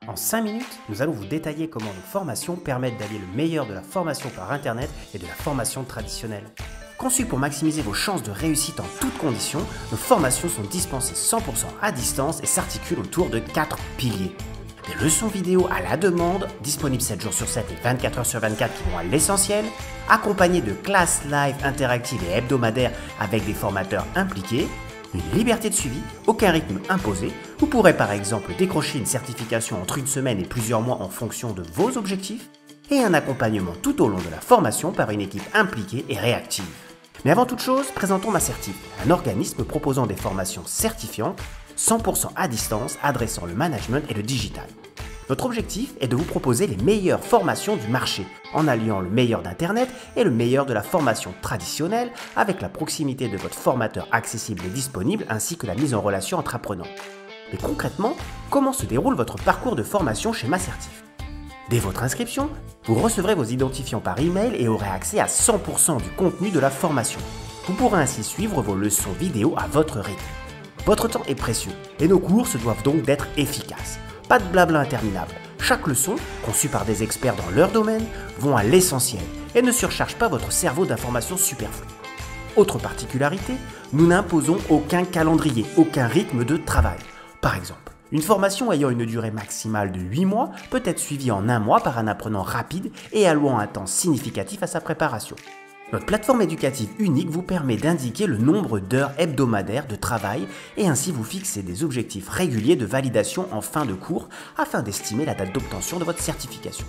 En 5 minutes, nous allons vous détailler comment nos formations permettent d'allier le meilleur de la formation par Internet et de la formation traditionnelle. Conçues pour maximiser vos chances de réussite en toutes conditions, nos formations sont dispensées 100% à distance et s'articulent autour de 4 piliers. Des leçons vidéo à la demande, disponibles 7 jours sur 7 et 24 heures sur 24 qui vont à l'essentiel, accompagnées de classes live interactives et hebdomadaires avec des formateurs impliqués, une liberté de suivi, aucun rythme imposé. Vous pourrez par exemple décrocher une certification entre une semaine et plusieurs mois en fonction de vos objectifs, et un accompagnement tout au long de la formation par une équipe impliquée et réactive. Mais avant toute chose, présentons Macertif, un organisme proposant des formations certifiantes, 100% à distance, adressant le management et le digital. Notre objectif est de vous proposer les meilleures formations du marché, en alliant le meilleur d'Internet et le meilleur de la formation traditionnelle, avec la proximité de votre formateur accessible et disponible, ainsi que la mise en relation entre apprenants. Mais concrètement, comment se déroule votre parcours de formation chez Macertif ? Dès votre inscription, vous recevrez vos identifiants par email et aurez accès à 100% du contenu de la formation. Vous pourrez ainsi suivre vos leçons vidéo à votre rythme. Votre temps est précieux et nos cours se doivent donc d'être efficaces. Pas de blabla interminable. Chaque leçon, conçue par des experts dans leur domaine, vont à l'essentiel et ne surchargent pas votre cerveau d'informations superflues. Autre particularité, nous n'imposons aucun calendrier, aucun rythme de travail. Par exemple, une formation ayant une durée maximale de 8 mois peut être suivie en 1 mois par un apprenant rapide et allouant un temps significatif à sa préparation. Notre plateforme éducative unique vous permet d'indiquer le nombre d'heures hebdomadaires de travail et ainsi vous fixer des objectifs réguliers de validation en fin de cours afin d'estimer la date d'obtention de votre certification.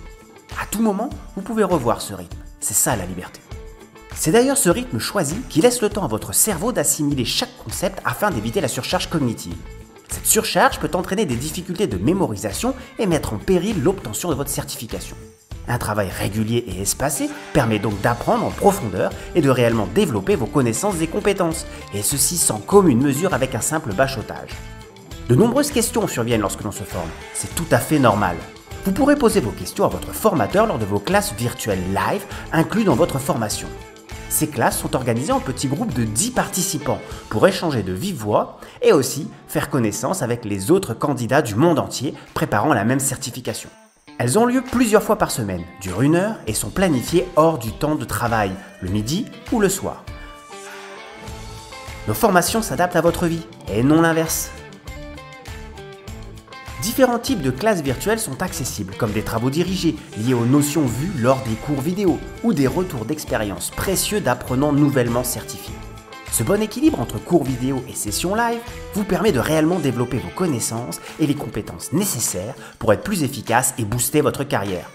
À tout moment, vous pouvez revoir ce rythme. C'est ça la liberté. C'est d'ailleurs ce rythme choisi qui laisse le temps à votre cerveau d'assimiler chaque concept afin d'éviter la surcharge cognitive. Cette surcharge peut entraîner des difficultés de mémorisation et mettre en péril l'obtention de votre certification. Un travail régulier et espacé permet donc d'apprendre en profondeur et de réellement développer vos connaissances et compétences, et ceci sans commune mesure avec un simple bachotage. De nombreuses questions surviennent lorsque l'on se forme, c'est tout à fait normal. Vous pourrez poser vos questions à votre formateur lors de vos classes virtuelles live inclus dans votre formation. Ces classes sont organisées en petits groupes de 10 participants pour échanger de vive voix et aussi faire connaissance avec les autres candidats du monde entier préparant la même certification. Elles ont lieu plusieurs fois par semaine, durent 1 heure et sont planifiées hors du temps de travail, le midi ou le soir. Nos formations s'adaptent à votre vie et non l'inverse. Différents types de classes virtuelles sont accessibles, comme des travaux dirigés liés aux notions vues lors des cours vidéo ou des retours d'expérience précieux d'apprenants nouvellement certifiés. Ce bon équilibre entre cours vidéo et sessions live vous permet de réellement développer vos connaissances et les compétences nécessaires pour être plus efficace et booster votre carrière.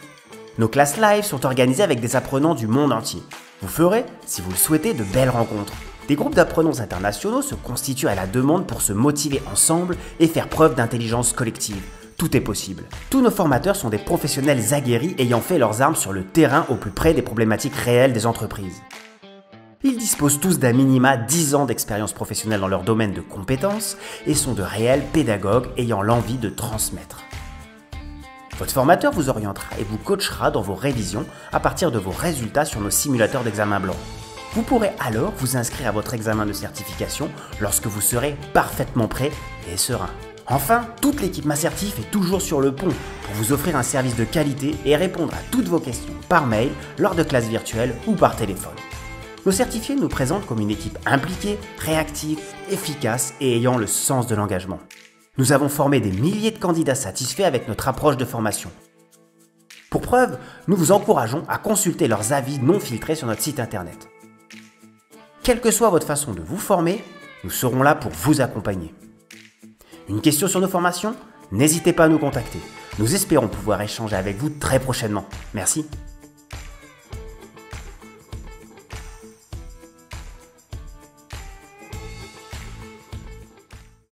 Nos classes live sont organisées avec des apprenants du monde entier. Vous ferez, si vous le souhaitez, de belles rencontres. Des groupes d'apprenants internationaux se constituent à la demande pour se motiver ensemble et faire preuve d'intelligence collective. Tout est possible. Tous nos formateurs sont des professionnels aguerris ayant fait leurs armes sur le terrain au plus près des problématiques réelles des entreprises. Ils disposent tous d'un minima 10 ans d'expérience professionnelle dans leur domaine de compétences et sont de réels pédagogues ayant l'envie de transmettre. Votre formateur vous orientera et vous coachera dans vos révisions à partir de vos résultats sur nos simulateurs d'examen blanc. Vous pourrez alors vous inscrire à votre examen de certification lorsque vous serez parfaitement prêt et serein. Enfin, toute l'équipe Macertif est toujours sur le pont pour vous offrir un service de qualité et répondre à toutes vos questions par mail, lors de classes virtuelles ou par téléphone. Nos certifiés nous présentent comme une équipe impliquée, réactive, efficace et ayant le sens de l'engagement. Nous avons formé des milliers de candidats satisfaits avec notre approche de formation. Pour preuve, nous vous encourageons à consulter leurs avis non filtrés sur notre site internet. Quelle que soit votre façon de vous former, nous serons là pour vous accompagner. Une question sur nos formations ? N'hésitez pas à nous contacter. Nous espérons pouvoir échanger avec vous très prochainement. Merci.